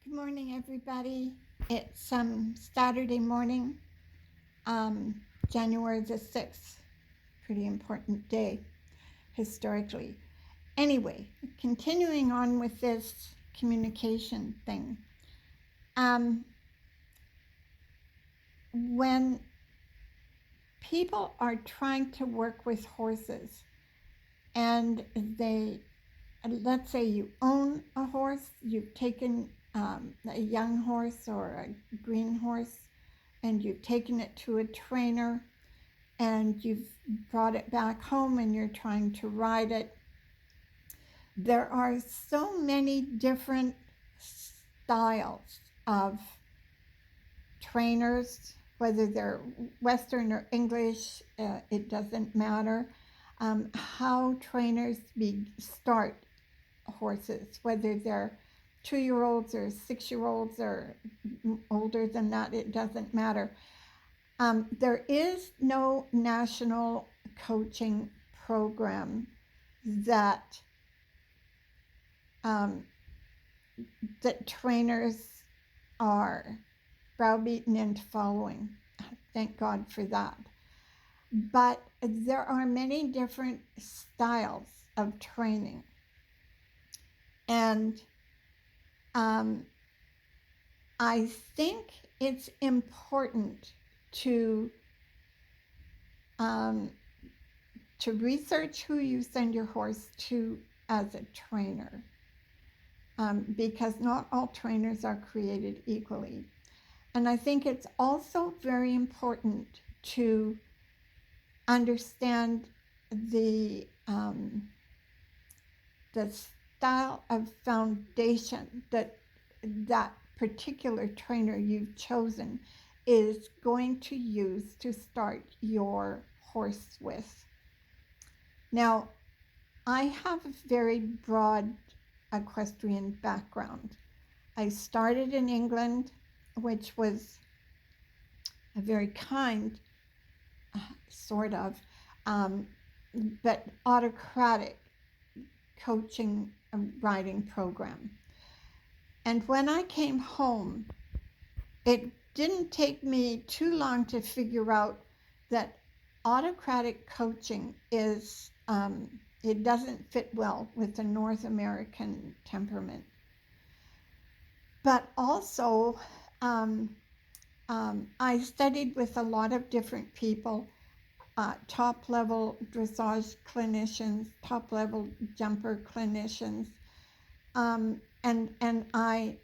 Good morning, everybody. It's Saturday morning, January the 6th. Pretty important day historically. Anyway, continuing on with this communication thing. When people are trying to work with horses and let's say you own a horse, you've taken a young horse or a green horse and you've taken it to a trainer and you've brought it back home and you're trying to ride it. There are so many different styles of trainers, whether they're Western or English, it doesn't matter. How trainers start horses, whether they're 2-year-olds or 6-year-olds or older than that, it doesn't matter. There is no national coaching program that that trainers are browbeaten into following. Thank God for that. But there are many different styles of training. And I think it's important to research who you send your horse to as a trainer, because not all trainers are created equally. And I think it's also very important to understand the style of foundation that particular trainer you've chosen is going to use to start your horse with. Now, I have a very broad equestrian background. I started in England, which was a very kind, sort of, but autocratic coaching and riding program. And when I came home, it didn't take me too long to figure out that autocratic coaching is, it doesn't fit well with the North American temperament. But also, I studied with a lot of different people, top-level dressage clinicians, top-level jumper clinicians, and I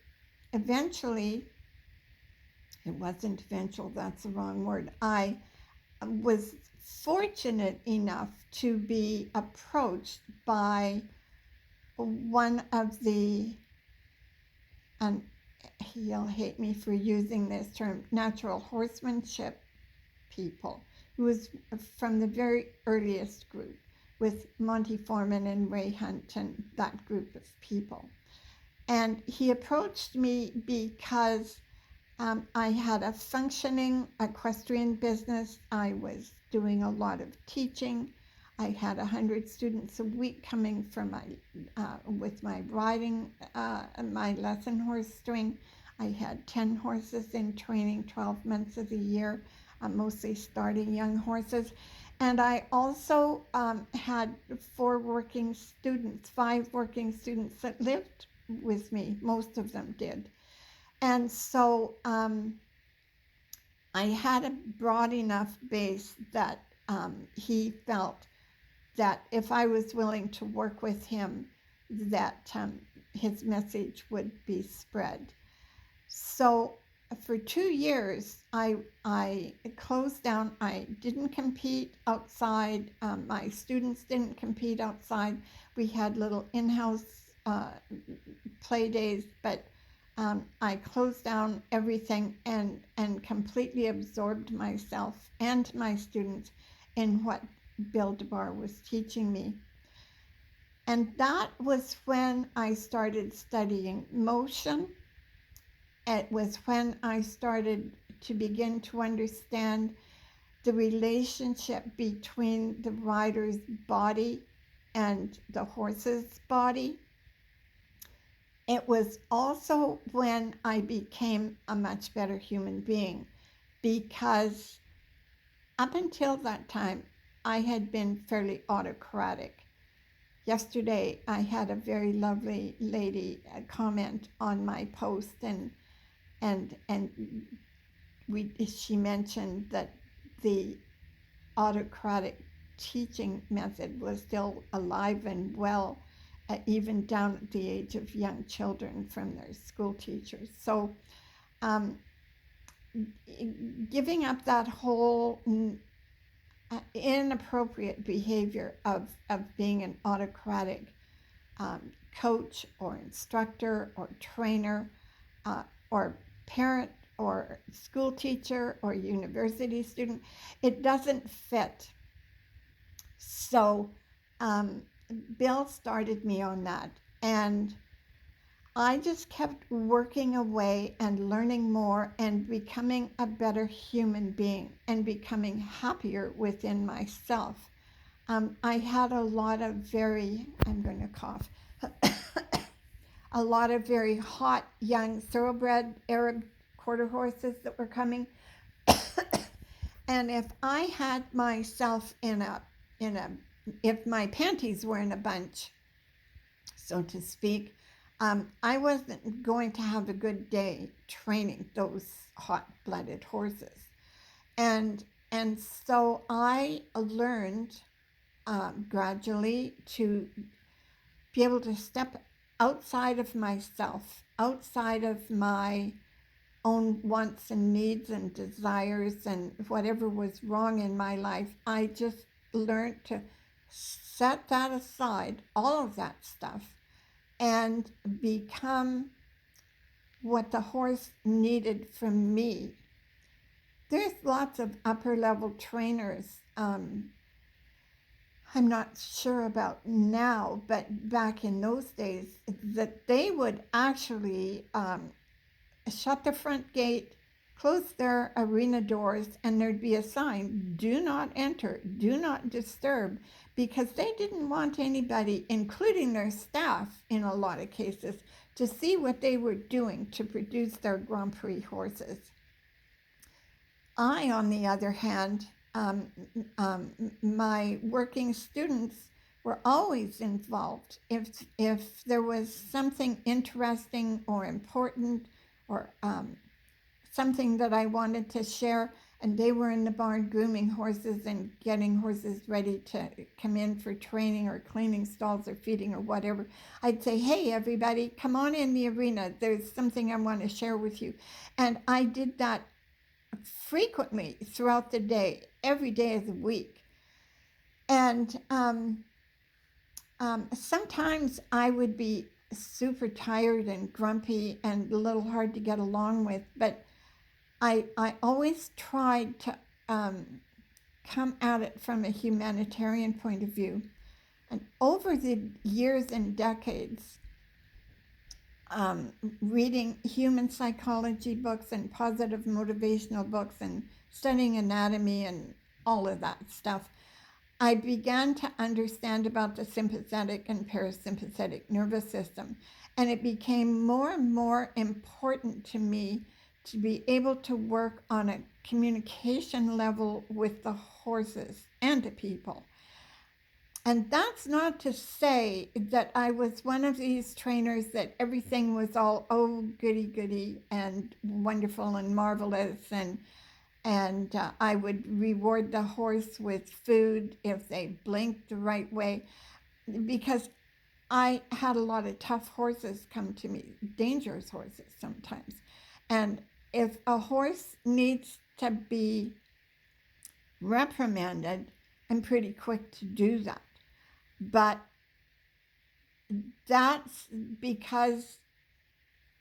eventually, it wasn't eventual, that's the wrong word, I was fortunate enough to be approached by one of the, and he'll hate me for using this term, natural horsemanship people, who was from the very earliest group with Monty Foreman and Ray Hunt and that group of people. And he approached me because I had a functioning equestrian business. I was doing a lot of teaching. I had 100 students a week coming from with my riding, my lesson horse string. I had 10 horses in training 12 months of the year, mostly starting young horses. And I also had 5 working students that lived with me. Most of them did. And so I had a broad enough base that he felt that if I was willing to work with him, that his message would be spread. So for 2 years, I closed down. I didn't compete outside. My students didn't compete outside. We had little in-house play days, but I closed down everything and completely absorbed myself and my students in what Bill DeBar was teaching me. And that was when I started studying motion. It was when I started to begin to understand the relationship between the rider's body and the horse's body. It was also when I became a much better human being, because up until that time, I had been fairly autocratic. Yesterday, I had a very lovely lady comment on my post, and she mentioned that the autocratic teaching method was still alive and well, even down at the age of young children from their school teachers. So, um, giving up that whole inappropriate behavior of being an autocratic coach or instructor or trainer or parent or school teacher or university student, it doesn't fit. So Bill started me on that, and I just kept working away and learning more and becoming a better human being and becoming happier within myself. I had a lot of I'm going to cough, a lot of very hot young thoroughbred Arab quarter horses that were coming. And if I had myself if my panties were in a bunch, so to speak, I wasn't going to have a good day training those hot-blooded horses. And so I learned gradually to be able to step outside of myself, outside of my own wants and needs and desires and whatever was wrong in my life. I just learned to set that aside, all of that stuff, and become what the horse needed from me. There's lots of upper level trainers. I'm not sure about now, but back in those days, that they would actually shut the front gate, close their arena doors, and there'd be a sign, "Do not enter, do not disturb," because they didn't want anybody, including their staff in a lot of cases, to see what they were doing to produce their Grand Prix horses. I, on the other hand, my working students were always involved. If there was something interesting or important or something that I wanted to share, and they were in the barn grooming horses and getting horses ready to come in for training or cleaning stalls or feeding or whatever, I'd say, "Hey, everybody, come on in the arena. There's something I want to share with you." And I did that frequently throughout the day, every day of the week. And sometimes I would be super tired and grumpy and a little hard to get along with, but I always tried to come at it from a humanitarian point of view. And over the years and decades, reading human psychology books and positive motivational books and studying anatomy and all of that stuff, I began to understand about the sympathetic and parasympathetic nervous system. And it became more and more important to me to be able to work on a communication level with the horses and the people. And that's not to say that I was one of these trainers that everything was all, oh, goody, goody, and wonderful and marvelous. And I would reward the horse with food if they blinked the right way, because I had a lot of tough horses come to me, dangerous horses sometimes. And if a horse needs to be reprimanded, I'm pretty quick to do that. But that's because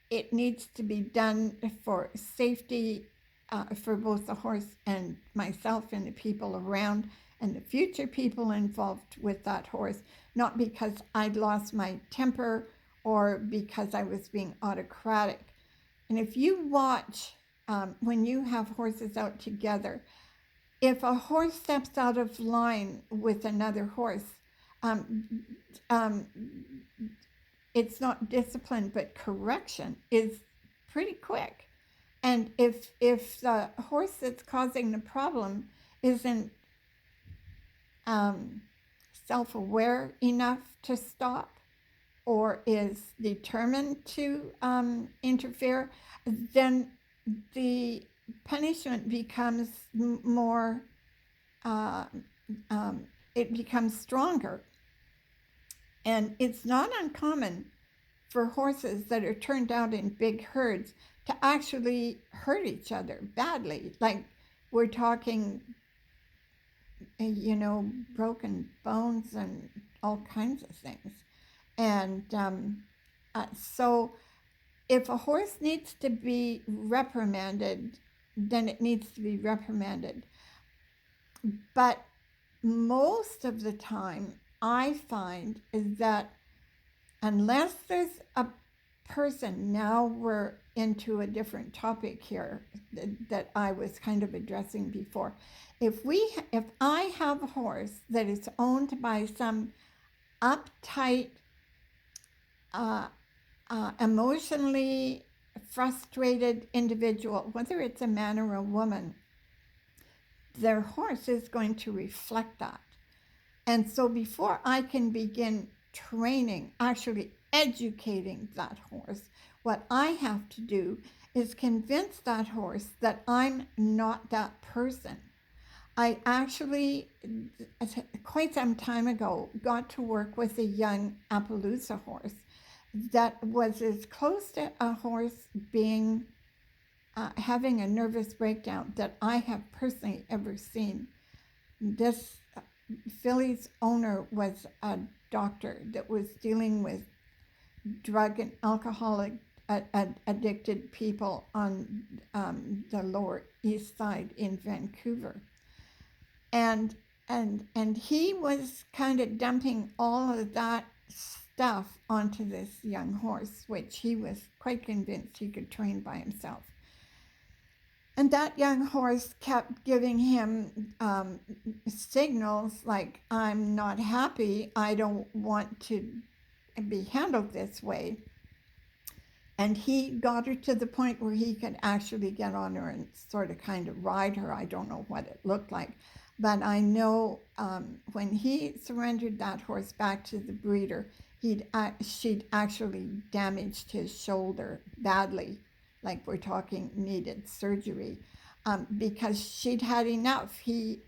it needs to be done for safety for both the horse and myself and the people around and the future people involved with that horse, not because I'd lost my temper or because I was being autocratic. And if you watch when you have horses out together, if a horse steps out of line with another horse, it's not discipline, but correction is pretty quick. And if the horse that's causing the problem isn't um, self-aware enough to stop, or is determined to interfere, then the punishment becomes more, uh, it becomes stronger. And it's not uncommon for horses that are turned out in big herds to actually hurt each other badly. Like, we're talking, broken bones and all kinds of things. And so if a horse needs to be reprimanded, then it needs to be reprimanded. But most of the time, I find is that unless there's a person, now we're into a different topic here that I was kind of addressing before. If I have a horse that is owned by some uptight, emotionally frustrated individual, whether it's a man or a woman, their horse is going to reflect that. And so before I can begin training, actually educating that horse, what I have to do is convince that horse that I'm not that person. I actually, quite some time ago, got to work with a young Appaloosa horse that was as close to a horse being having a nervous breakdown that I have personally ever seen. This filly's owner was a doctor that was dealing with drug and alcoholic addicted people on the Lower East Side in Vancouver. And he was kind of dumping all of that stuff onto this young horse, which he was quite convinced he could train by himself. And that young horse kept giving him signals like, I'm not happy, I don't want to be handled this way. And he got her to the point where he could actually get on her and sort of kind of ride her. I don't know what it looked like. But I know when he surrendered that horse back to the breeder, she'd actually damaged his shoulder badly, like we're talking needed surgery, because she'd had enough. He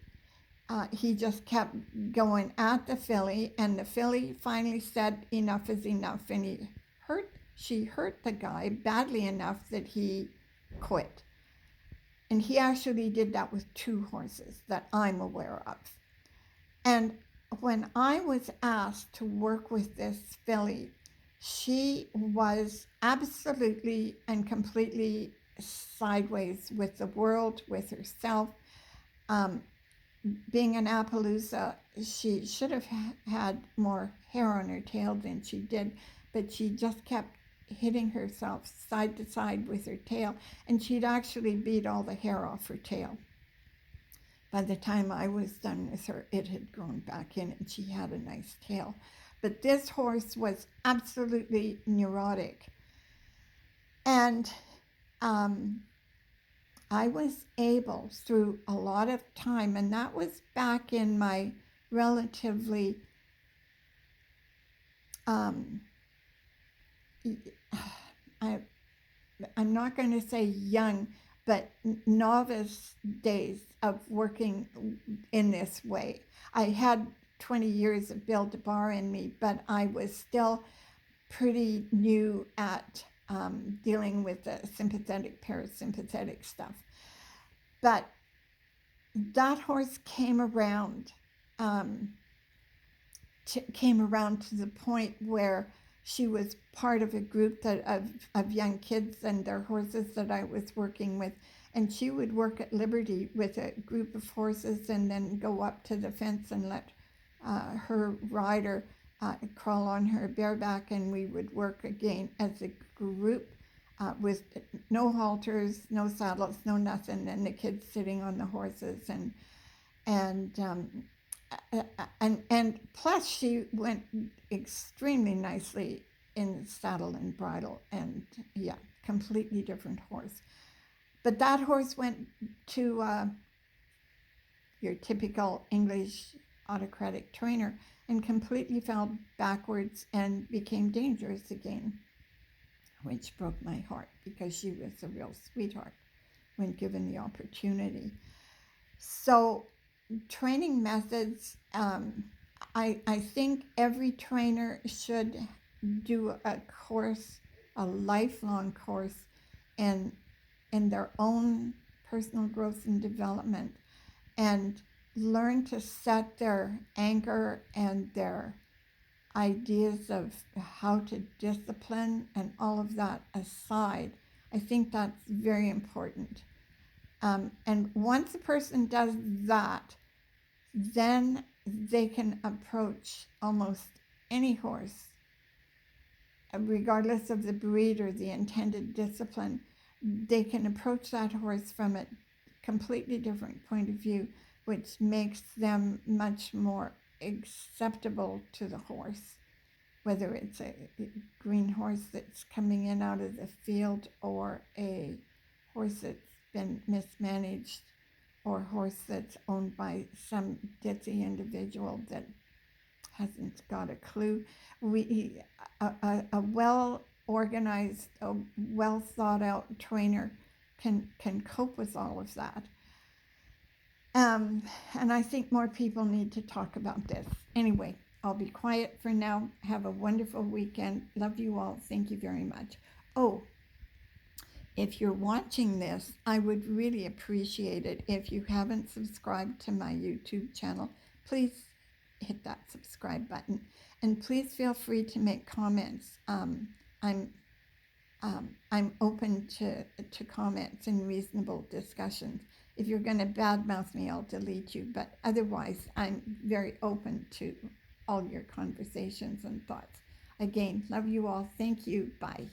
just kept going at the filly, and the filly finally said enough is enough, and she hurt the guy badly enough that he quit. And he actually did that with 2 horses that I'm aware of. And when I was asked to work with this filly, she was absolutely and completely sideways with the world, with herself. Being an Appaloosa, she should have had more hair on her tail than she did, but she just kept hitting herself side to side with her tail, and she'd actually beat all the hair off her tail. By the time I was done with her, it had grown back in and she had a nice tail. But this horse was absolutely neurotic. And I was able, through a lot of time, and that was back in my relatively I'm not going to say young, but novice days of working in this way. I had 20 years of Bill DeBar in me, but I was still pretty new at dealing with the sympathetic, parasympathetic stuff. But that horse came around to the point where she was part of a group of young kids and their horses that I was working with. And she would work at Liberty with a group of horses and then go up to the fence and let her rider crawl on her bareback, and we would work again as a group with no halters, no saddles, no nothing, and the kids sitting on the horses. And plus she went extremely nicely in saddle and bridle, and yeah, completely different horse. But that horse went to your typical English autocratic trainer and completely fell backwards and became dangerous again, which broke my heart because she was a real sweetheart when given the opportunity. So, training methods, I think every trainer should do a course, a lifelong course in, in their own personal growth and development, and learn to set their anger and their ideas of how to discipline and all of that aside. I think that's very important. And once a person does that, then they can approach almost any horse, regardless of the breed or the intended discipline. They can approach that horse from a completely different point of view, which makes them much more acceptable to the horse, whether it's a green horse that's coming in out of the field, or a horse that's been mismanaged, or a horse that's owned by some ditzy individual that hasn't got a clue. A well organized, a well thought out trainer can cope with all of that. And I think more people need to talk about this. Anyway, I'll be quiet for now. Have a wonderful weekend. Love you all. Thank you very much. Oh, if you're watching this, I would really appreciate it if you haven't subscribed to my YouTube channel. Please hit that subscribe button, and please feel free to make comments. I'm open to comments and reasonable discussions. If you're going to badmouth me, I'll delete you. But otherwise, I'm very open to all your conversations and thoughts. Again, love you all. Thank you. Bye.